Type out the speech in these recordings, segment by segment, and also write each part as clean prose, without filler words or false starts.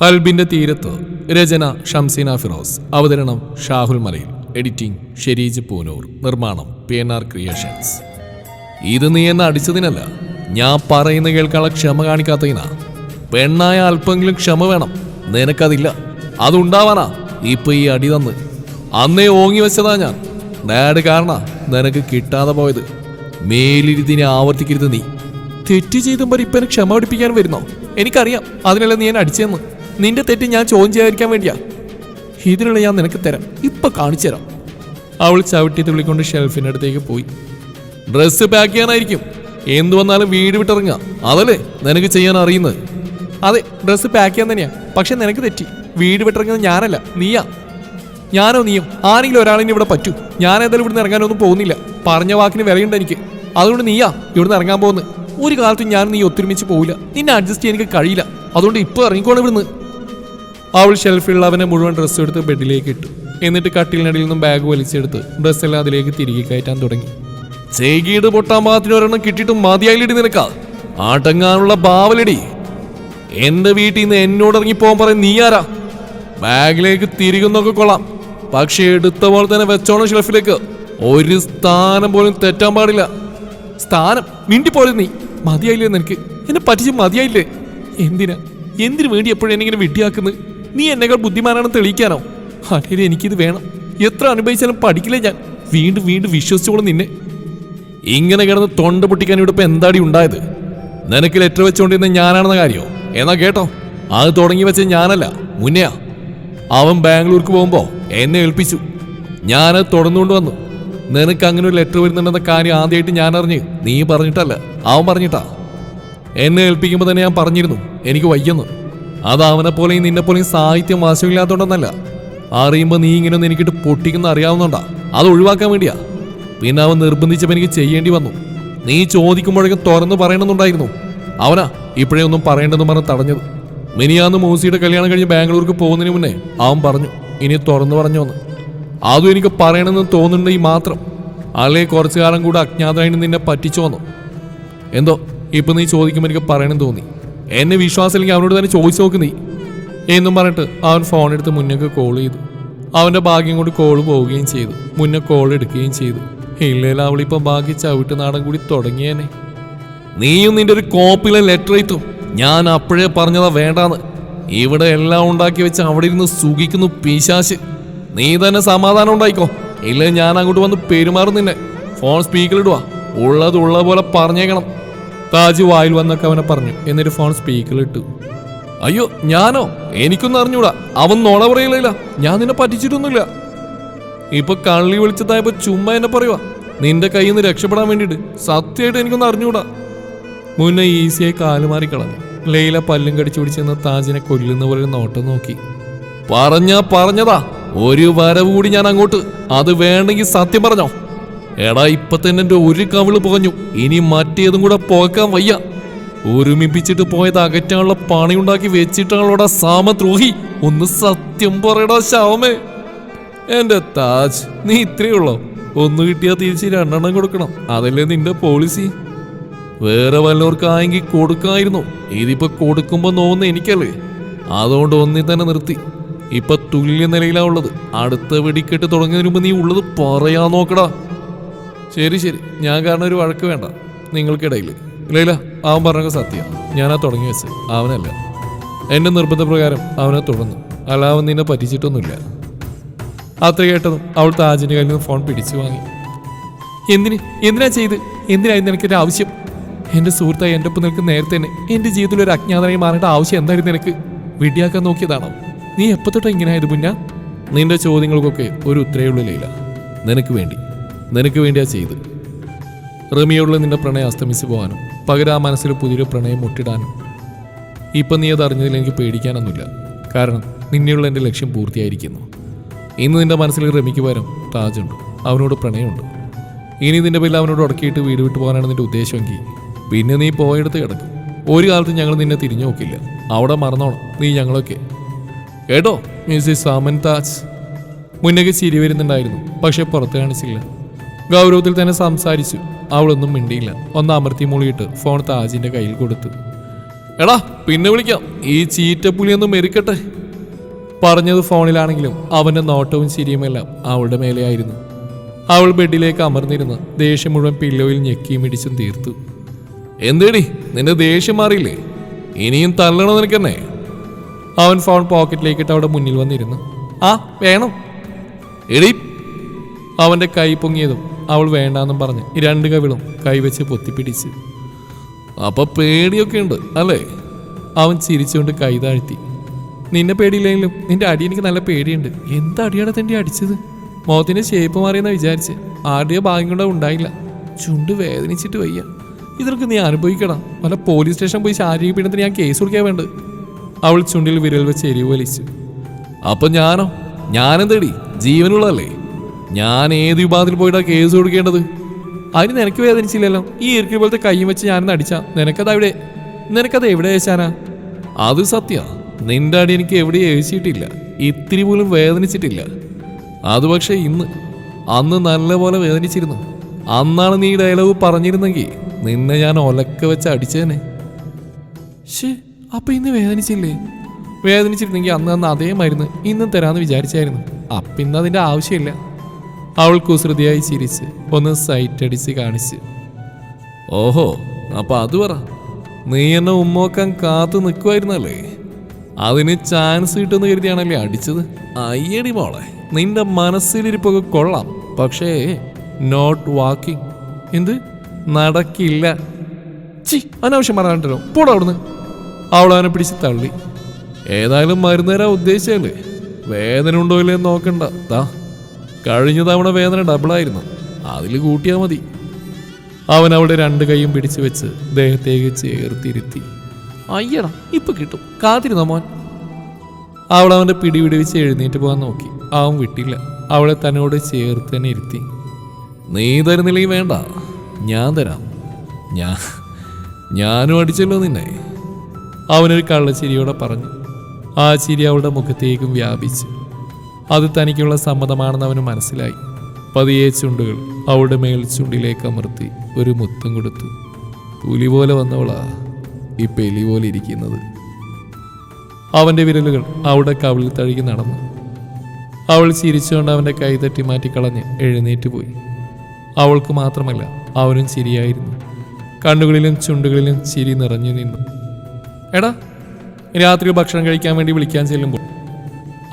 കൽബിന്റെ തീരത്ത്. രചന ഷംസീന ഫിറോസ്. അവതരണം ഷാഹുൽ മലയിൽ. എഡിറ്റിംഗ് ഷെരീജ് പൂനൂർ. നിർമ്മാണം PNR ക്രിയേഷൻസ്. ഇത് നീ എന്നെ അടിച്ചതിനല്ല, ഞാൻ പറയുന്ന കേൾക്കാനുള്ള ക്ഷമ കാണിക്കാത്തതിനാ. പെണ്ണായ അല്പമെങ്കിലും ക്ഷമ വേണം, നിനക്കതില്ല. അതുണ്ടാവാനാ ഇപ്പൊ ഈ അടി തന്ന്. അന്നേ ഓങ്ങി വെച്ചതാ ഞാൻ. ഡാഡ് കാരണ നിനക്ക് കിട്ടാതെ പോയത്. മേലിരുതിനെ ആവർത്തിക്കരുത്. നീ തെറ്റ് ചെയ്തുമ്പോൾ ഇപ്പൊ എന്നെ ക്ഷമ പഠിപ്പിക്കാൻ വരുന്നോ? എനിക്കറിയാം അതിനല്ല നീ എന്നെ അടിച്ചെന്ന്. നിന്റെ തെറ്റ് ഞാൻ ചോദ്യം ചെയ്യാതിരിക്കാൻ വേണ്ടിയാ. ഇതിനുള്ള ഞാൻ നിനക്ക് തരാം, ഇപ്പൊ കാണിച്ചു തരാം. അവൾ ചവിട്ടി തുള്ളിക്കൊണ്ട് ഷെൽഫിൻ്റെ അടുത്തേക്ക് പോയി. ഡ്രസ്സ് പാക്ക് ചെയ്യാനായിരിക്കും. എന്തു വന്നാലും വീട് വിട്ടിറങ്ങുക, അതല്ലേ നിനക്ക് ചെയ്യാൻ അറിയുന്നത്? അതെ, ഡ്രസ്സ് പാക്ക് ചെയ്യാൻ തന്നെയാ. പക്ഷെ നിനക്ക് തെറ്റി. വീട് വിട്ടിറങ്ങുന്നത് ഞാനല്ല, നീയാ. ഞാനോ നീയോ ആരെങ്കിലും ഒരാളിന് ഇവിടെ പറ്റൂ. ഞാൻ ഏതായാലും ഇവിടുന്ന് ഇറങ്ങാനൊന്നും പോകുന്നില്ല. പറഞ്ഞ വാക്കിന് വിലയുണ്ട് എനിക്ക്. അതുകൊണ്ട് നീയാ ഇവിടുന്ന് ഇറങ്ങാൻ പോകുന്നത്. ഒരു കാലത്തും ഞാൻ നീ ഒത്തൊരുമിച്ച് പോവില്ല. നിന്നെ അഡ്ജസ്റ്റ് ചെയ്യാൻ എനിക്ക് കഴിയില്ല. അതുകൊണ്ട് ഇപ്പോൾ ഇറങ്ങിക്കോണം ഇവിടുന്ന്. അവൾ ഷെൽഫിലുള്ള അവനെ മുഴുവൻ ഡ്രസ്സ് എടുത്ത് ബെഡിലേക്ക് ഇട്ടു. എന്നിട്ട് കട്ടിലിനടിയിൽ നിന്നും ബാഗ് വലിച്ചെടുത്ത് ഡ്രസ്സെല്ലാം അതിലേക്ക് തിരികെ കയറ്റാൻ തുടങ്ങി. ചെയ്കീട് പൊട്ടാൻ പാകത്തിന് ഒരെണ്ണം കിട്ടിയിട്ടും മതിയായില്ലടി നിനക്കാ. ആട്ടങ്ങാനുള്ള ബാവലടി. എന്റെ വീട്ടിൽ നിന്ന് എന്നോട് ഇറങ്ങി പോകാൻ പറയും നീ ആരാ? ബാഗിലേക്ക് തിരികുന്നൊക്കെ കൊള്ളാം, പക്ഷെ എടുത്ത പോലെ തന്നെ വെച്ചോണം ഷെൽഫിലേക്ക്. ഒരു സ്ഥാനം പോലും തെറ്റാൻ പാടില്ല. സ്ഥാനം മിണ്ടിപ്പോലെ നീ. മതിയായില്ലേ നിനക്ക്? എന്നെ പറ്റിച്ച് മതിയായില്ലേ? എന്തിനു വേണ്ടി എപ്പോഴും എന്നെ വിഡ്ഢിയാക്കുന്നത്? നീ എന്നെക്കാൾ ബുദ്ധിമാനാണെന്ന് തെളിയിക്കാനോ? അല്ലെങ്കിൽ എനിക്കിത് വേണം. എത്ര അനുഭവിച്ചാലും പഠിക്കില്ലേ ഞാൻ. വീണ്ടും വീണ്ടും വിശ്വസിച്ചോളും നിന്നെ. ഇങ്ങനെ കിടന്ന് തൊണ്ട പൊട്ടിക്കാൻ ഇവിടെ ഇപ്പം എന്താടി ഉണ്ടായത്? നിനക്ക് ലെറ്റർ വെച്ചുകൊണ്ടിരുന്ന ഞാനാണെന്ന കാര്യമോ? എന്നാ കേട്ടോ, അത് തുടങ്ങി വെച്ച ഞാനല്ല, മുന്നെയാ. അവൻ ബാംഗ്ലൂർക്ക് പോകുമ്പോൾ എന്നെ ഏൽപ്പിച്ചു. ഞാനത് തുടർന്നുകൊണ്ട് വന്നു. നിനക്ക് അങ്ങനെ ഒരു ലെറ്റർ വരുന്നുണ്ടെന്ന കാര്യം ആദ്യമായിട്ട് ഞാൻ അറിഞ്ഞ് നീ പറഞ്ഞിട്ടല്ല, അവൻ പറഞ്ഞിട്ടാ. എന്നെ ഏൽപ്പിക്കുമ്പോൾ തന്നെ ഞാൻ പറഞ്ഞിരുന്നു എനിക്ക് വയ്യെന്ന്. അത് അവനെ പോലെയും നിന്നെ പോലെയും സാഹിത്യം വാശമില്ലാത്തതുകൊണ്ടെന്നല്ല, അറിയുമ്പോൾ നീ ഇങ്ങനെയൊന്നും എനിക്കിട്ട് പൊട്ടിക്കുന്ന അറിയാവുന്നതുകൊണ്ടാ. അത് ഒഴിവാക്കാൻ വേണ്ടിയാ. പിന്നെ അവൻ നിർബന്ധിച്ചപ്പോൾ എനിക്ക് ചെയ്യേണ്ടി വന്നു. നീ ചോദിക്കുമ്പോഴേക്കും തുറന്നു പറയണമെന്നുണ്ടായിരുന്നു. അവനാ ഇപ്പോഴേ ഒന്നും പറയേണ്ടെന്ന് പറഞ്ഞ് തടഞ്ഞത്. മിനിയാന്ന് മൂസിയുടെ കല്യാണം കഴിഞ്ഞ് ബാംഗ്ലൂർക്ക് പോകുന്നതിന് മുന്നേ അവൻ പറഞ്ഞു ഇനി തുറന്നു പറഞ്ഞോന്ന്. അതും എനിക്ക് പറയണമെന്ന് തോന്നുന്നുണ്ടെങ്കിൽ മാത്രം. അല്ലേ കുറച്ചു കാലം കൂടെ അജ്ഞാതമായിട്ട് നിന്നെ പറ്റിച്ചു വന്നു. എന്തോ ഇപ്പൊ നീ ചോദിക്കുമ്പോൾ എനിക്ക് പറയണം തോന്നി. എന്നെ വിശ്വാസമില്ലെങ്കിൽ അവനോട് തന്നെ ചോദിച്ചു നോക്ക് നീ എന്നും പറഞ്ഞിട്ട് അവൻ ഫോൺ എടുത്ത് മുന്നേക്ക് കോൾ ചെയ്തു. അവന്റെ ഭാഗ്യം കൊണ്ട് കോൾ പോവുകയും ചെയ്തു. മുന്നേ കോൾ എടുക്കുകയും ചെയ്തു. ഇല്ലേല അവളിപ്പം ഭാഗ്യ ചവിട്ട് നാടൻ കൂടി തുടങ്ങിയേനെ. നീയും നിന്റെ ഒരു കോപ്പിലെ ലെറ്റർ എത്തും. ഞാൻ അപ്പോഴേ പറഞ്ഞതാ വേണ്ടാന്ന്. ഇവിടെ എല്ലാം ഉണ്ടാക്കി വെച്ച് അവിടെ ഇരുന്ന് സുഖിക്കുന്നു പിശാശ്. നീ തന്നെ സമാധാനം ഉണ്ടായിക്കോ, ഇല്ലേ ഞാൻ അങ്ങോട്ട് വന്ന് പെരുമാറും നിന്നെ. ഫോൺ സ്പീക്കറിടുവാ, ഉള്ളത് ഉള്ള പോലെ പറഞ്ഞേക്കണം. താജ് വായിൽ വന്നൊക്കെ അവനെ പറഞ്ഞു. എന്നിട്ട് ഫോൺ സ്പീക്കറിലിട്ടു. അയ്യോ ഞാനോ? എനിക്കൊന്നും അറിഞ്ഞൂടാ. അവൻ നോണ പറയില്ല. ഞാൻ നിന്നെ പറ്റിച്ചിട്ടൊന്നുമില്ല. ഇപ്പൊ കള്ളി വിളിച്ചതായപ്പോ ചുമ്മാ എന്നെ പറയുവാ നിന്റെ കയ്യിൽ നിന്ന് രക്ഷപ്പെടാൻ വേണ്ടിയിട്ട്. സത്യമായിട്ട് എനിക്കൊന്നും അറിഞ്ഞൂടാ. മുന്നേ ഈസിയായി കാലുമാറി കളഞ്ഞു. ലൈല പല്ലും കടിച്ചു പിടിച്ചെന്ന് താജിനെ കൊല്ലുന്ന പോലെ നോട്ടം നോക്കി. പറഞ്ഞതാ, ഒരു വരവ് കൂടി ഞാൻ അങ്ങോട്ട്. അത് വേണമെങ്കിൽ സത്യം പറഞ്ഞോ. എടാ ഇപ്പൊ തന്നെ എന്റെ ഒരു കവിള് പുകഞ്ഞു, ഇനി മറ്റേതും കൂടെ പോക്കാൻ വയ്യ. ഒരുമിപ്പിച്ചിട്ട് പോയത് അകറ്റാനുള്ള പണിയുണ്ടാക്കി വെച്ചിട്ടാണോടാ സാമദ്രോഹി. ഒന്ന് സത്യം പറയടാ ശവമേ. എന്റെ താജ്, നീ ഇത്രയേ ഉള്ളോ? ഒന്ന് കിട്ടിയാൽ തിരിച്ച് 2 എണ്ണം കൊടുക്കണം, അതല്ലേ നിന്റെ പോളിസി? വേറെ വല്ലവർക്കായെങ്കിൽ കൊടുക്കായിരുന്നു. ഇതിപ്പോ കൊടുക്കുമ്പോ നോന്ന് എനിക്കല്ലേ. അതുകൊണ്ട് ഒന്നിൽ തന്നെ നിർത്തി. ഇപ്പൊ തുല്യ നിലയിലാ ഉള്ളത്. അടുത്ത വെടിക്കെട്ട് തുടങ്ങിയതിന് മുമ്പ് നീ ഉള്ളത് പറയാൻ നോക്കടാ. ശരി, ഞാൻ കാരണം ഒരു വഴക്ക് വേണ്ട നിങ്ങൾക്കിടയിൽ. ഇല്ല, അവൻ പറഞ്ഞ സത്യം. ഞാനാ തുടങ്ങി വെച്ച്, അവനല്ല. എന്റെ നിർബന്ധപ്രകാരം അവനെ തുടർന്നു. അല്ല, അവൻ നിന്നെ പറ്റിച്ചിട്ടൊന്നുമില്ല. അത്ര കേട്ടതും അവൾ താജിന്റെ കയ്യിൽ നിന്ന് ഫോൺ പിടിച്ചു വാങ്ങി. എന്തിനാ ചെയ്ത്? എന്തിനായിരുന്നു എനിക്കൊരു ആവശ്യം? എന്റെ സുഹൃത്തായി എൻ്റെ ഒപ്പം നിനക്ക് നേരത്തെ തന്നെ എന്റെ ജീവിതത്തിൽ ഒരു അജ്ഞാതനായി മാറേണ്ട ആവശ്യം എന്തായിരുന്നു നിനക്ക്? വിഡ്ഢിയാക്കാൻ നോക്കിയതാണോ? നീ എപ്പോ തൊട്ടാ ഇങ്ങനെ ആയത് മുന്ന? നിന്റെ ചോദ്യങ്ങൾക്കൊക്കെ ഒരു ഉത്തരവുള്ള ലൈല. നിനക്ക് വേണ്ടിയാ ചെയ്ത്. റമിയോടുള്ള നിന്റെ പ്രണയം അസ്തമിച്ച് പോകാനും പകരം ആ മനസ്സിൽ പുതിയൊരു പ്രണയം മുട്ടിടാനും. ഇപ്പം നീ അത് അറിഞ്ഞതിൽ എനിക്ക് പേടിക്കാനൊന്നുമില്ല. കാരണം നിന്നെയുള്ള എൻ്റെ ലക്ഷ്യം പൂർത്തിയായിരിക്കുന്നു. ഇന്ന് നിന്റെ മനസ്സിൽ റമിക്ക് പകരം താജുണ്ട്. അവനോട് പ്രണയമുണ്ട്. ഇനി നിന്റെ പേരിൽ അവനോട് ഉടക്കിയിട്ട് വീട് വിട്ടു പോകാനാണ് നിന്റെ ഉദ്ദേശമെങ്കിൽ പിന്നെ നീ പോയെടുത്ത് കിടക്കും. ഒരു കാലത്ത് ഞങ്ങൾ നിന്നെ തിരിഞ്ഞു നോക്കില്ല. അവിടെ മറന്നോണം നീ ഞങ്ങളൊക്കെ. കേട്ടോ മിസ്സിസ് സാമൻ താജ്? മുന്നേക്ക് ചിരി വരുന്നുണ്ടായിരുന്നു, പക്ഷെ പുറത്ത് കാണിച്ചില്ല. ഗൗരവത്തിൽ തന്നെ സംസാരിച്ചു. അവളൊന്നും മിണ്ടിയില്ല. ഒന്ന് അമർത്തി മൂളിയിട്ട് ഫോൺ താജിന്റെ കയ്യിൽ കൊടുത്തു. എടാ പിന്നെ വിളിക്കാം, ഈ ചീറ്റപ്പുലിയൊന്നും മെരിക്കട്ടെ. പറഞ്ഞത് ഫോണിലാണെങ്കിലും അവന്റെ നോട്ടവും ചിരിയുമെല്ലാം അവളുടെ മേലെയായിരുന്നു. അവൾ ബെഡിലേക്ക് അമർന്നിരുന്ന് ദേഷ്യം മുഴുവൻ പില്ലോയിൽ ഞെക്കിയും ഇടിച്ചും തീർത്തു. എന്തേടി നിന്റെ ദേഷ്യം മാറിയില്ലേ? ഇനിയും തള്ളണോ നിനക്കെന്നെ? അവൻ ഫോൺ പോക്കറ്റിലേക്കിട്ട് അവിടെ മുന്നിൽ വന്നിരുന്നു. ആ വേണം എടി. അവന്റെ കൈ പൊങ്ങിയതും അവൾ വേണ്ടാന്നും പറഞ്ഞ് രണ്ട് കവിളും കൈവച്ച് പൊത്തിപ്പിടിച്ച്. അപ്പൊ പേടിയൊക്കെ ഉണ്ട് അല്ലേ? അവൻ ചിരിച്ചുകൊണ്ട് കൈ താഴ്ത്തി. നിന്നെ പേടിയില്ലെങ്കിലും നിന്റെ അടി എനിക്ക് നല്ല പേടിയുണ്ട്. എന്താ അടിയാണ് തന്റെ അടിച്ചത്? മുഖത്തിന്റെ ഷേപ്പ് മാറിയെന്നാ വിചാരിച്ച്. ആടിയ ഭാഗ്യം കൊണ്ട് ഉണ്ടായില്ല. ചുണ്ട് വേദനിച്ചിട്ട് വയ്യ. ഇതൊക്കെ നീ അനുഭവിക്കണം. വല്ല പോലീസ് സ്റ്റേഷൻ പോയി ശാരീരിക പീഡനത്തിന് ഞാൻ കേസ് കൊടുക്കാൻ വേണ്ട. അവൾ ചുണ്ടിൽ വിരൽ വെച്ച് എരിവ് വലിച്ചു. അപ്പൊ ഞാനെന്തേടി ജീവനുള്ളതല്ലേ? ഞാൻ ഏത് വിഭാഗത്തിൽ പോയിട്ടാ കേസ് കൊടുക്കേണ്ടത്? അതിന് നിനക്ക് വേദനിച്ചില്ലല്ലോ. ഈ ഇരിക്കൽ പോലത്തെ കൈയും വെച്ച് ഞാനൊന്ന് അടിച്ചാ നിനക്കത് എവിടെ ഏശാനാ? അത് സത്യ, നിന്റെ അടി എനിക്ക് എവിടെ ഏശിയിട്ടില്ല. ഇത്തിരി പോലും വേദനിച്ചിട്ടില്ല. അത് പക്ഷേ അന്ന് നല്ലപോലെ വേദനിച്ചിരുന്നു. അന്നാണ് നീ ഡയലോഗ് പറഞ്ഞിരുന്നെങ്കിൽ നിന്നെ ഞാൻ ഒലക്ക വെച്ച് അടിച്ചേനെ. അപ്പൊ ഇന്ന് വേദനിച്ചില്ലേ? വേദനിച്ചിരുന്നെങ്കിൽ അന്ന് അതേ മരുന്ന് ഇന്നും തരാന്ന് വിചാരിച്ചായിരുന്നു. അപ്പൊ ഇന്ന് അതിന്റെ ആവശ്യമില്ല. അവൾ കുസൃതിയായി ചിരിച്ച് ഒന്ന് സൈറ്റ് അടിച്ച് കാണിച്ച്. ഓഹോ, അപ്പൊ അത് പറ. നീ എന്നെ ഉമ്മോക്കാൻ കാത്തു നിൽക്കുമായിരുന്നല്ലേ? അതിന് ചാൻസ് കിട്ടുമെന്ന് കരുതിയാണല്ലേ അടിച്ചത്? അയ്യടി മോളെ, നിന്റെ മനസ്സിലിരിപ്പൊക്കെ കൊള്ളാം. പക്ഷേ നോട്ട് വാക്കിംഗ്. എന്ത് നടക്കില്ല? അനാവശ്യം പറയാണ്ടല്ലോ, പോടാ അവിടുന്ന്. അവൾ അവനെ പിടിച്ച് തള്ളി. ഏതായാലും മരുന്ന് തരാൻ ഉദ്ദേശിച്ചല്ലേ? വേദന ഉണ്ടോ ഇല്ലെന്ന് നോക്കണ്ട. കഴിഞ്ഞ തവണ വേദന ഡബിളായിരുന്നു, അതിൽ കൂട്ടിയാൽ മതി. അവൻ അവിടെ രണ്ട് കൈയും പിടിച്ചു വെച്ച് ദേഹത്തേക്ക് ചേർത്തിരുത്തി. അയ്യടാ ഇപ്പൊ കിട്ടും, കാത്തിരുന്ന മോൻ. അവൾ അവന്റെ പിടി വിടിവിച്ച് എഴുന്നേറ്റ് പോകാൻ നോക്കി. അവൻ വിട്ടില്ല. അവളെ തന്നോട് ചേർത്ത് തന്നെ ഇരുത്തി. നീ തരുന്നില്ലെങ്കിൽ വേണ്ട, ഞാൻ തരാം. ഞാനും അടിച്ചല്ലോ നിന്നെ. അവനൊരു കള്ളച്ചിരിയോടെ പറഞ്ഞു. ആ ചിരി അവളുടെ മുഖത്തേക്കും വ്യാപിച്ചു. അത് തനിക്കുള്ള സമ്മതമാണെന്ന് അവന് മനസ്സിലായി. പതിയെ ചുണ്ടുകൾ അവളുടെ മേൽ ചുണ്ടിലേക്ക് അമർത്തി ഒരു മുത്തം കൊടുത്തു. പുലി പോലെ വന്നവളാ ഈ പെലി പോലെ ഇരിക്കുന്നത്. അവന്റെ വിരലുകൾ അവളുടെ കവിളിൽ തഴുകി നടന്നു. അവൾ ചിരിച്ചുകൊണ്ട് അവന്റെ കൈ തട്ടി മാറ്റിക്കളഞ്ഞ് എഴുന്നേറ്റ് പോയി. അവൾക്ക് മാത്രമല്ല, അവനും ചിരിയായിരുന്നു. കണ്ണുകളിലും ചുണ്ടുകളിലും ചിരി നിറഞ്ഞു നിന്നു. എടാ, രാത്രി ഭക്ഷണം കഴിക്കാൻ വേണ്ടി വിളിക്കാൻ ചെല്ലുമ്പോൾ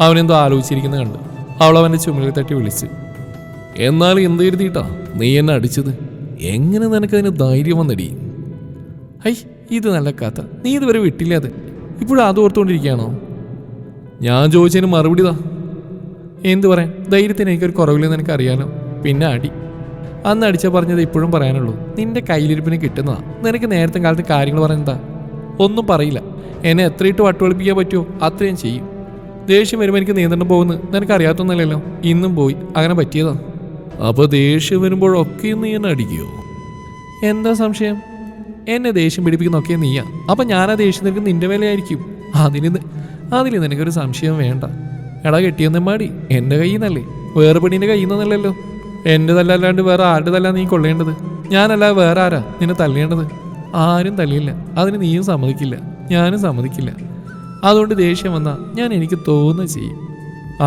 അവനെന്തോ ആലോചിച്ചിരിക്കുന്ന കണ്ട് അവൾ അവന്റെ ചുമലിൽ തട്ടി വിളിച്ചു. എന്നാലും എന്ത് കരുതിയിട്ടാ നീ എന്നെ അടിച്ചത്? എങ്ങനെ നിനക്കതിന് ധൈര്യം വന്നടി? ഹൈ, ഇത് നല്ല കഥ. നീ ഇതുവരെ വിട്ടില്ല. അത് ഇപ്പോഴും അത് ഓർത്തുകൊണ്ടിരിക്കുകയാണോ? ഞാൻ ചോദിച്ചതിന് മറുപടി എന്ത് പറയാൻ? ധൈര്യത്തിന് എനിക്കൊരു കുറവില്ലെന്ന് എനിക്കറിയാലോ. പിന്നെ അടി അന്ന് അടിച്ച പറഞ്ഞത് ഇപ്പോഴും പറയാനുള്ളൂ. നിന്റെ കയ്യിലിരിപ്പിന് കിട്ടുന്നതാ. നിനക്ക് നേരത്തെ കാലത്ത് കാര്യങ്ങൾ പറയുന്നതാ. ഒന്നും പറയില്ല. എന്നെ എത്രയിട്ട് വട്ടുവെളുപ്പിക്കാൻ പറ്റുമോ അത്രയും ചെയ്യും. ദേഷ്യം വരുമ്പോൾ എനിക്ക് നിയന്ത്രണം പോകുന്നു നിനക്കറിയാത്തൊന്നല്ലല്ലോ. ഇന്നും പോയി അങ്ങനെ പറ്റിയതാ. അപ്പോൾ ദേഷ്യം വരുമ്പോഴൊക്കെ നീ എന്നെ അടിക്കുകയോ? എന്താ സംശയം? എന്നെ ദേഷ്യം പിടിപ്പിക്കുന്നൊക്കെ നീയാ. അപ്പം ഞാനാ ദേഷ്യം നിനക്ക് നിന്റെ മേലെയായിരിക്കും. അതിൽ നിനക്കൊരു സംശയം വേണ്ട. എടാ കെട്ടിയെന്നമ്മാടി എൻ്റെ കയ്യിൽ നിന്നല്ലേ, വേറെ പെണ്ണിൻ്റെ കയ്യിൽ നിന്നല്ലല്ലോ. എൻ്റെ തല്ലല്ലാണ്ട് വേറെ ആരുടെ തല്ല നീ കൊള്ളേണ്ടത്? ഞാനല്ല വേറെ ആരാ നിന്നെ തല്ലേണ്ടത്? ആരും തല്ലിയില്ല. അതിന് നീയും സമ്മതിക്കില്ല, ഞാനും സമ്മതിക്കില്ല. അതുകൊണ്ട് ദേഷ്യം വന്നാൽ ഞാൻ എനിക്ക് തോന്നുക ചെയ്യും.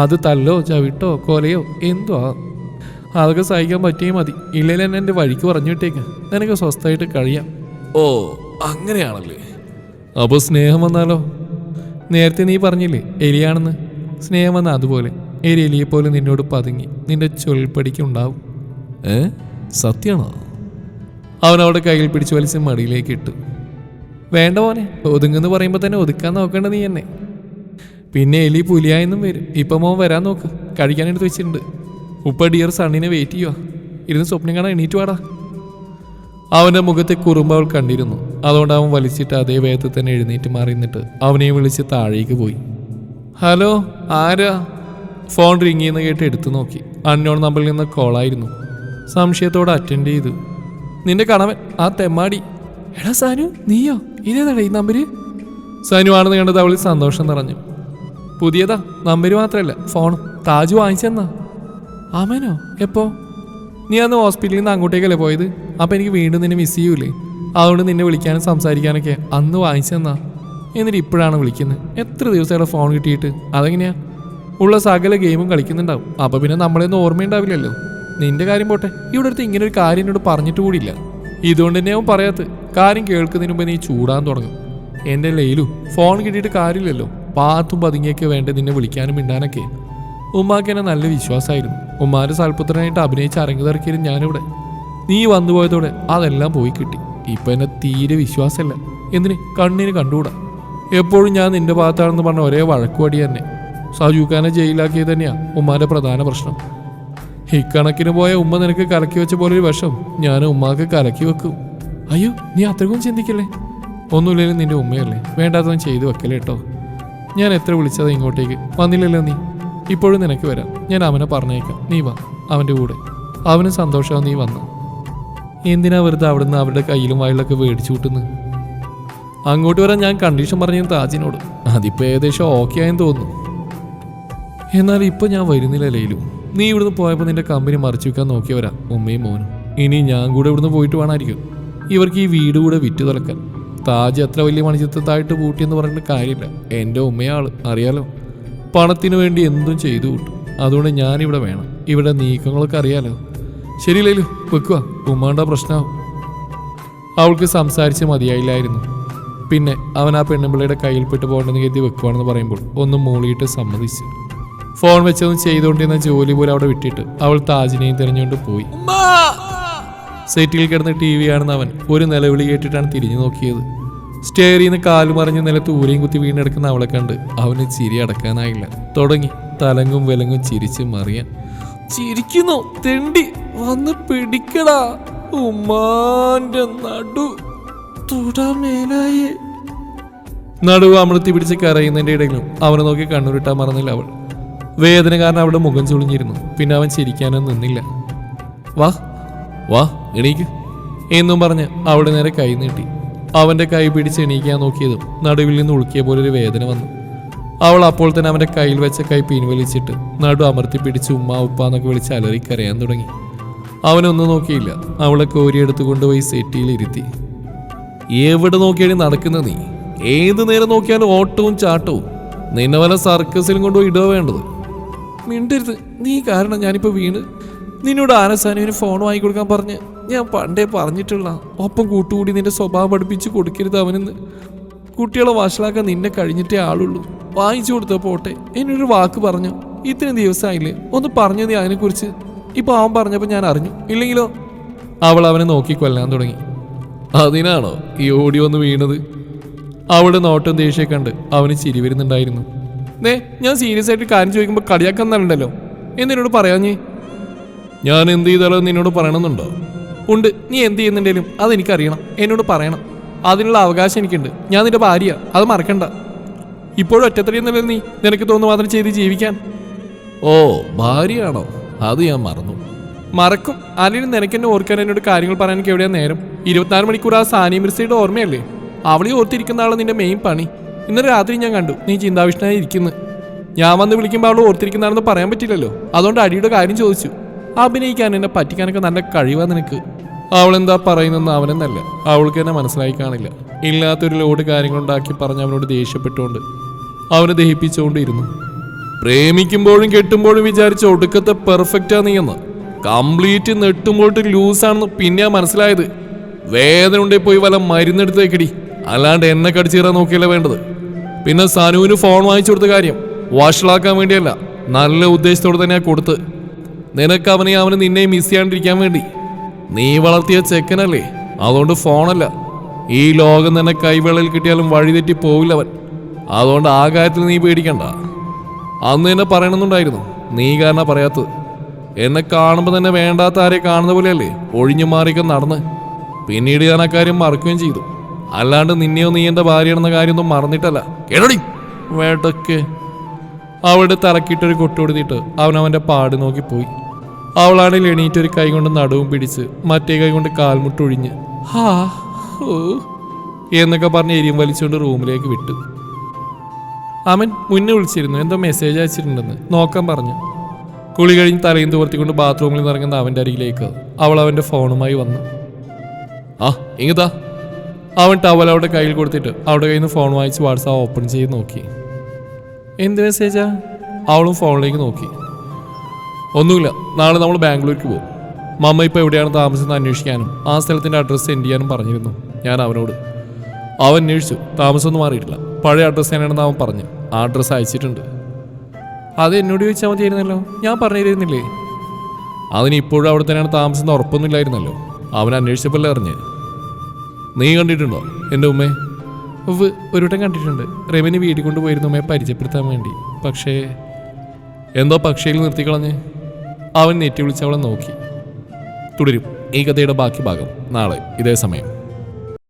അത് തല്ലോ ചവിട്ടോ കൊലയോ എന്തോ അതൊക്കെ സഹിക്കാൻ പറ്റിയേ മതി. ഇല്ലെങ്കിൽ എന്നെ എൻ്റെ വഴിക്ക് പറഞ്ഞു വിട്ടേക്ക്. നിനക്ക് സ്വസ്ഥമായിട്ട് കഴിയാം. ഓ അങ്ങനെയാണല്ലേ? അപ്പോൾ സ്നേഹം വന്നാലോ? നേരത്തെ നീ പറഞ്ഞില്ലേ എലിയാണെന്ന്. സ്നേഹം വന്നാൽ അതുപോലെ എലിയെപ്പോലെ നിന്നോട് പതുങ്ങി നിന്റെ ചൊൽപ്പടിക്കുണ്ടാവും. സത്യമാണോ? അവനവിടെ കയ്യിൽ പിടിച്ചു വലിച്ച് മടിയിലേക്ക് ഇട്ടു. വേണ്ട മോനെ, ഒതുങ്ങെന്ന് പറയുമ്പോൾ തന്നെ ഒതുക്കാൻ നോക്കേണ്ട നീ എന്നെ. പിന്നെ എലി പുലിയായെന്നും വരും. ഇപ്പം മോൻ വരാൻ നോക്ക്. കഴിക്കാനെടുത്ത് വെച്ചിട്ടുണ്ട്. ഉപ്പ ഡിയർ സണ്ണിനെ വെയിറ്റ് ചെയ്യുക. ഇരുന്ന് സ്വപ്നം കാണാൻ എണീറ്റ് വാടാ. അവൻ്റെ മുഖത്തെ കുറുമ്പ് അവൾ കണ്ടിരുന്നു. അതുകൊണ്ട് അവൻ വലിച്ചിട്ട് അതേ വേഗത്തിൽ തന്നെ എഴുന്നേറ്റ് മാറി നിന്നിട്ട് അവനെ വിളിച്ച് താഴേക്ക് പോയി. ഹലോ, ആരാ? ഫോൺ റിങ് ചെയ്യുന്ന കേട്ട് എടുത്തു നോക്കി. അൺനോൺ നമ്പറിൽ നിന്ന് കോളായിരുന്നു. സംശയത്തോടെ അറ്റൻഡ് ചെയ്തു. നിന്റെ കണവൻ, ആ തെമ്മാടി. എടാ സാനു, നീയോ? ഇതേതാടാ ഈ നമ്പര്? സാനു ആണെന്ന് കണ്ടത് അവളിൽ സന്തോഷം നിറഞ്ഞു. പുതിയതാ, നമ്പര് മാത്രമല്ല ഫോണും. താജ് വാങ്ങിച്ചെന്നാ. അമനോ? എപ്പോ? നീ അന്ന് ഹോസ്പിറ്റലിൽ നിന്ന് അങ്ങോട്ടേക്കല്ലേ പോയത്? അപ്പം എനിക്ക് വീണ്ടും നിന്നെ മിസ് ചെയ്യൂലേ? അതുകൊണ്ട് നിന്നെ വിളിക്കാനും സംസാരിക്കാനൊക്കെ അന്ന് വാങ്ങിച്ചെന്നാ. എന്നിട്ട് ഇപ്പോഴാണ് വിളിക്കുന്നത്. എത്ര ദിവസമായിട്ട് ഫോൺ കിട്ടിയിട്ട്? അതെങ്ങനെയാ? ഉള്ള സകല ഗെയിമും കളിക്കുന്നുണ്ടാവും. അപ്പോൾ പിന്നെ നമ്മളെയൊന്നും ഓർമ്മയുണ്ടാവില്ലല്ലോ. നിന്റെ കാര്യം പോട്ടെ, ഇവിടെ അടുത്ത് ഇങ്ങനെ ഒരു കാര്യം എന്നോട് പറഞ്ഞിട്ട് കൂടിയില്ല. ഇതുകൊണ്ട് തന്നെ അവൻ പറയാത്ത കാര്യം കേൾക്കുന്നതിന് മുമ്പ് നീ ചൂടാൻ തുടങ്ങും. എൻ്റെ ലൈലു, ഫോൺ കിട്ടിയിട്ട് കാര്യമില്ലല്ലോ. പാത്തും പതുങ്ങിയൊക്കെ വേണ്ട നിന്നെ വിളിക്കാനും മിണ്ടാനൊക്കെ. ഉമ്മാക്ക് എന്നെ നല്ല വിശ്വാസമായിരുന്നു. ഉമ്മാരുടെ സൽപുത്രനായിട്ട് അഭിനയിച്ച് അരങ്ങുതറക്കിയിരുന്നു ഞാനിവിടെ. നീ വന്നുപോയതോടെ അതെല്ലാം പോയി കിട്ടി. ഇപ്പം എന്നെ തീരെ വിശ്വാസമല്ല. എന്തിന്? കണ്ണിന് കണ്ടുകൂടാ. എപ്പോഴും ഞാൻ നിന്റെ ഭാഗത്താണെന്ന് പറഞ്ഞ ഒരേ വഴക്കുവടി തന്നെ. സജൂഖാനെ ജയിലാക്കിയത് തന്നെയാണ് ഉമ്മാൻ്റെ പ്രധാന പ്രശ്നം. ഇക്കണക്കിന് പോയ ഉമ്മ നിനക്ക് കലക്കി വെച്ച പോലെ ഒരു വിഷം ഞാൻ ഉമ്മാക്ക് കലക്കി വെക്കും. അയ്യോ, നീ അത്രക്കും ചിന്തിക്കല്ലേ. ഒന്നുമില്ലെങ്കിലും നിന്റെ ഉമ്മയല്ലേ, വേണ്ടാത്തതും ചെയ്തു വെക്കല്ലേ കേട്ടോ. ഞാൻ എത്ര വിളിച്ചതാ ഇങ്ങോട്ടേക്ക്, വന്നില്ലല്ലോ നീ. ഇപ്പോഴും നിനക്ക് വരാം. ഞാൻ അവനെ പറഞ്ഞേക്കാം, നീ വാ അവൻ്റെ കൂടെ. അവന് സന്തോഷമാവും നീ വന്നു. എന്തിനാ വെറുതെ അവിടുന്ന് അവരുടെ കയ്യിലും വായിലൊക്കെ മേടിച്ചു കൂട്ടുന്നത്? അങ്ങോട്ട് വരാൻ ഞാൻ കണ്ടീഷൻ പറഞ്ഞു താജിനോട്. അതിപ്പോൾ ഏകദേശം ഓക്കെ ആയെന്ന് തോന്നുന്നു. എന്നാൽ ഇപ്പം ഞാൻ വരുന്നില്ല ലൈലു. നീ ഇവിടുന്ന് പോയപ്പോൾ നിന്റെ കമ്പനി മറിച്ചു വെക്കാൻ നോക്കിയവരാ ഉമ്മയും മോനും. ഇനി ഞാൻ കൂടെ ഇവിടുന്ന് പോയിട്ട് വേണമായിരിക്കും ഇവർക്ക് ഈ വീട് കൂടെ വിറ്റു തുലക്കാൻ. താജ് അത്ര വലിയ മണിച്ചിത്രത്തായിട്ട് പൂട്ടിയെന്ന് പറഞ്ഞിട്ട് കാര്യമില്ല. എൻ്റെ ഉമ്മയാള് അറിയാലോ, പണത്തിന് വേണ്ടി എന്തും ചെയ്തു കൂട്ടും. അതുകൊണ്ട് ഞാനിവിടെ വേണം. ഇവിടെ നീക്കങ്ങളൊക്കെ അറിയാലോ. ശരി ലൈലു, വെക്കുക. ഉമ്മാണ്ട പ്രശ്നമാവും. അവൾക്ക് സംസാരിച്ച് മതിയായില്ലായിരുന്നു. പിന്നെ അവൻ ആ പെണ്ണുമ്പിള്ളയുടെ കയ്യിൽപ്പെട്ട് പോകണമെന്ന് കരുതി വെക്കുവാണെന്ന് പറയുമ്പോൾ ഒന്നും മൂളിയിട്ട് സമ്മതിച്ചു. ഫോൺ വെച്ചൊന്നും ചെയ്തുകൊണ്ടിരുന്ന ജോലി പോലും അവിടെ വിട്ടിട്ട് അവൾ താജിനെയും തിരഞ്ഞുകൊണ്ട് പോയി. സെറ്റിൽ കിടന്ന് TV കാണുന്ന അവൻ ഒരു നിലവിളി കേട്ടിട്ടാണ് തിരിഞ്ഞു നോക്കിയത്. സ്റ്റെയറിൽ നിന്ന് കാലുമറിഞ്ഞ് നിലത്ത് ഊരയും കുത്തി വീണെടുക്കുന്ന അവളെ കണ്ട് അവന് ചിരി അടക്കാനായില്ല. തുടങ്ങി തലങ്ങും വിലങ്ങും ചിരിച്ച് മറിയാൻ. ചിരിക്കുന്നു തെണ്ടി, വന്ന് പിടിക്കടാ ഉമ്മാന്റെ നടു തുടമേലായേ. നടുവ് അമൃത്തി പിടിച്ച് കരയുന്നതിൻ്റെ ഇടയിലും അവനെ നോക്കി കണ്ണുരുട്ടാൻ മറന്നില്ല അവൾ. വേദന കാരണം അവളുടെ മുഖം ചുളിഞ്ഞിരുന്നു. പിന്നെ അവൻ ചിരിക്കാനൊന്നും നിന്നില്ല. വാ വാ എണീക്ക് എന്നും പറഞ്ഞ് അവളുടെ നേരെ കൈ നീട്ടി. അവൻ്റെ കൈ പിടിച്ച് എണീക്കാൻ നോക്കിയതും നടുവിൽ നിന്ന് ഉളുക്കിയ പോലൊരു വേദന വന്നു. അവൾ അപ്പോൾ തന്നെ അവൻ്റെ കയ്യിൽ വെച്ച കൈ പിൻവലിച്ചിട്ട് നടു അമർത്തി പിടിച്ച് ഉമ്മ ഉപ്പ എന്നൊക്കെ വിളിച്ച് അലറിക്കരയാൻ തുടങ്ങി. അവനൊന്നും നോക്കിയില്ല. അവളെ കോരിയെടുത്ത് കൊണ്ടുപോയി സെറ്റിയിൽ ഇരുത്തി. എവിടെ നോക്കിയാണ് നടക്കുന്ന നീ? ഏത് നേരം നോക്കിയാലും ഓട്ടവും ചാട്ടവും. നിന്നെ വല്ല സർക്കസിലും കൊണ്ടുപോയി ഇടുക വേണ്ടത്. മിണ്ടരുത്, നീ കാരണം ഞാനിപ്പോൾ വീണ്. നിന്നോട് ആനസാനുവിന് ഫോൺ വാങ്ങിക്കൊടുക്കാൻ പറഞ്ഞ് ഞാൻ പണ്ടേ പറഞ്ഞിട്ടുള്ള. ഒപ്പം കൂട്ടുകൂടി നിന്റെ സ്വഭാവം പഠിപ്പിച്ച് കൊടുക്കരുത് അവനെന്ന്. കുട്ടികളെ വഷളാക്കാൻ നിന്നെ കഴിഞ്ഞിട്ടേ ആളുള്ളൂ. വാങ്ങിച്ചു കൊടുത്തോ പോട്ടെ. എന്നൊരു വാക്ക് പറഞ്ഞു. ഇത്രയും ദിവസമായില്ലേ, ഒന്ന് പറഞ്ഞു നീ അതിനെക്കുറിച്ച്. ഇപ്പോൾ അവൻ പറഞ്ഞപ്പോൾ ഞാൻ അറിഞ്ഞു. ഇല്ലെങ്കിലോ? അവൾ അവനെ നോക്കി കൊല്ലാൻ തുടങ്ങി. അതിനാണോ ഈ ഓടി വന്ന് വീണത്? അവളുടെ നോട്ടം ദേഷ്യം കണ്ട് അവന് ചിരി വരുന്നുണ്ടായിരുന്നു. ഞാൻ സീരിയസ് ആയിട്ട് കാര്യം ചോദിക്കുമ്പോൾ കളിയാക്കാൻ നല്ലണ്ടല്ലോ. എന്തിനോട് പറയാഞ്ഞേ? ഞാൻ എന്ത് ചെയ്താലോ നിന്നോട് പറയണമെന്നുണ്ടോ? ഉണ്ട്, നീ എന്ത് ചെയ്യുന്നുണ്ടെങ്കിലും അതെനിക്കറിയണം. എന്നോട് പറയണം. അതിനുള്ള അവകാശം എനിക്കുണ്ട്. ഞാൻ നിന്റെ ഭാര്യ, അത് മറക്കണ്ട. ഇപ്പോഴും ഒറ്റത്തടിയെന്നല്ലേ നീ? നിനക്ക് തോന്നുന്നു മാത്രം ചെയ്ത് ജീവിക്കാൻ. ഓ, ഭാര്യയാണോ? അത് ഞാൻ മറന്നു. മറക്കും. അല്ലെങ്കിൽ നിനക്കെന്നെ ഓർക്കാൻ എന്നോട് കാര്യങ്ങൾ പറയാൻ എനിക്ക് എവിടെയാ നേരം? 24 മണിക്കൂർ ആ സാനി മിർസയുടെ ഓർമ്മയല്ലേ? അവളെ ഓർത്തിരിക്കുന്ന ആളെ നിന്റെ മെയിൻ പണി. ഇന്നലെ രാത്രി ഞാൻ കണ്ടു നീ ചിന്താവിഷ്ണനായി ഇരിക്കുന്നു. ഞാൻ വന്ന് വിളിക്കുമ്പോൾ അവൾ ഓർത്തിരിക്കുന്നതാണെന്ന് പറയാൻ പറ്റില്ലല്ലോ. അതുകൊണ്ട് അടിയുടെ കാര്യം ചോദിച്ചു. അഭിനയിക്കാൻ എന്നെ പറ്റിക്കാനൊക്കെ നല്ല കഴിവാ നിനക്ക്. അവളെന്താ പറയുന്നെന്ന് അവനെന്നല്ല, അവൾക്ക് എന്നെ മനസ്സിലായി കാണില്ല. ഇല്ലാത്തൊരു ലോഡ് കാര്യങ്ങളുണ്ടാക്കി പറഞ്ഞ് അവനോട് ദേഷ്യപ്പെട്ടുകൊണ്ട് അവനെ ദഹിപ്പിച്ചുകൊണ്ടിരുന്നു. പ്രേമിക്കുമ്പോഴും കെട്ടുമ്പോഴും വിചാരിച്ച ഒടുക്കത്തെ പെർഫെക്റ്റാ നീയെന്ന്. കംപ്ലീറ്റ് നെട്ടുമ്പോട്ട് ലൂസാണെന്ന് പിന്നെയാ മനസ്സിലായത്. വേദന ഉണ്ടേ പോയി വല്ല മരുന്നെടുത്ത് വെക്കടി, അല്ലാണ്ട് എന്നെ കടിച്ചീറാൻ നോക്കിയല്ല വേണ്ടത്. പിന്നെ സനുവിന് ഫോൺ വാങ്ങിച്ചു കൊടുത്ത കാര്യം വഷളാക്കാൻ വേണ്ടിയല്ല, നല്ല ഉദ്ദേശത്തോടെ തന്നെയാ കൊടുത്ത്. നിനക്ക് അവനെ നിന്നെയും മിസ് ചെയ്യാണ്ടിരിക്കാൻ വേണ്ടി. നീ വളർത്തിയ ചെക്കനല്ലേ, അതുകൊണ്ട് ഫോണല്ല. ഈ ലോകം തന്നെ കൈവേളയിൽ കിട്ടിയാലും വഴിതെറ്റി പോവില്ലവൻ. അതുകൊണ്ട് ആ കാര്യത്തിൽ നീ പേടിക്കണ്ട. അന്ന് എന്നെ പറയണമെന്നുണ്ടായിരുന്നു, നീ കാരണം പറയാത്തത്. എന്നെ കാണുമ്പോൾ തന്നെ വേണ്ടാത്ത ആരെ കാണുന്ന പോലെയല്ലേ ഒഴിഞ്ഞു മാറിയൊക്കെ നടന്ന്. പിന്നീട് ഞാൻ ആ കാര്യം മറക്കുകയും ചെയ്തു. അല്ലാണ്ട് നിന്നെയോ നീ എൻ്റെ ഭാര്യയാണെന്ന കാര്യമൊന്നും മറന്നിട്ടല്ല. കേടോടി വേട്ടൊക്കെ. അവളുടെ തലക്കിട്ടൊരു കൊട്ടുകൊടുത്തിട്ട് അവനവൻ്റെ പാട് നോക്കിപ്പോയി. അവളാണെങ്കിൽ എണീറ്റൊരു കൈ കൊണ്ട് നടുവും പിടിച്ച് മറ്റേ കൈ കൊണ്ട് കാൽമുട്ടൊഴിഞ്ഞ് ഹാ ഓ എന്നൊക്കെ പറഞ്ഞ് എരിയും വലിച്ചുകൊണ്ട് റൂമിലേക്ക് വിട്ടു. അവൻ മുന്നേ വിളിച്ചിരുന്നു, എന്തോ മെസ്സേജ് അയച്ചിട്ടുണ്ടെന്ന് നോക്കാൻ പറഞ്ഞു. കുളി കഴിഞ്ഞ് തലയും തോർത്തിക്കൊണ്ട് ബാത്റൂമിൽ നിറങ്ങുന്ന അവൻ്റെ അരികിലേക്ക് അവൾ അവൻ്റെ ഫോണുമായി വന്നു. ആ ഇങ്ങതാ അവൻ ടവൽ അവളുടെ കയ്യിൽ കൊടുത്തിട്ട് അവളുടെ കയ്യിൽ നിന്ന് ഫോൺ വാങ്ങിച്ച് വാട്സാപ്പ് ഓപ്പൺ ചെയ്ത് നോക്കി. എന്ത് മെസ്സേജാ? അവളും ഫോണിലേക്ക് നോക്കി. ഒന്നുമില്ല, നാളെ നമ്മൾ ബാംഗ്ലൂർക്ക് പോകും. മമ്മ ഇപ്പോൾ എവിടെയാണ് താമസിക്കുന്നത് അന്വേഷിക്കാനും ആ സ്ഥലത്തിൻ്റെ അഡ്രസ്സ് സെൻഡ് ചെയ്യാനും പറഞ്ഞിരുന്നു ഞാൻ അവനോട്. അവൻ അന്വേഷിച്ചു, താമസമൊന്നും മാറിയിട്ടില്ല. പഴയ അഡ്രസ്സ് തന്നെയാണെന്ന് അവൻ പറഞ്ഞു. ആ അഡ്രസ്സ് അയച്ചിട്ടുണ്ട്. അത് എന്നോട് ചോദിച്ചാൽ മതിയായിരുന്നല്ലോ, ഞാൻ പറഞ്ഞിരുന്നില്ലേ? അതിന് ഇപ്പോഴും അവിടെ തന്നെയാണ് താമസം ഉറപ്പൊന്നുമില്ലായിരുന്നല്ലോ. അവൻ അന്വേഷിച്ചപ്പോൾ അറിഞ്ഞ്. നീ കണ്ടിട്ടുണ്ടോ എൻ്റെ ഉമ്മയെ? ഒരു വട്ടം കണ്ടിട്ടുണ്ട്. റെമിന് വീട്ടിൽ കൊണ്ടുപോയിരുന്നു ഉമ്മയെ പരിചയപ്പെടുത്താൻ വേണ്ടി. പക്ഷേ എന്തോ പക്ഷിയിൽ നിർത്തിക്കളഞ്ഞ്. അവൻ നെറ്റി വിളിച്ച് അവളെ നോക്കി. തുടരും ഈ കഥയുടെ ബാക്കി ഭാഗം നാളെ ഇതേ സമയം.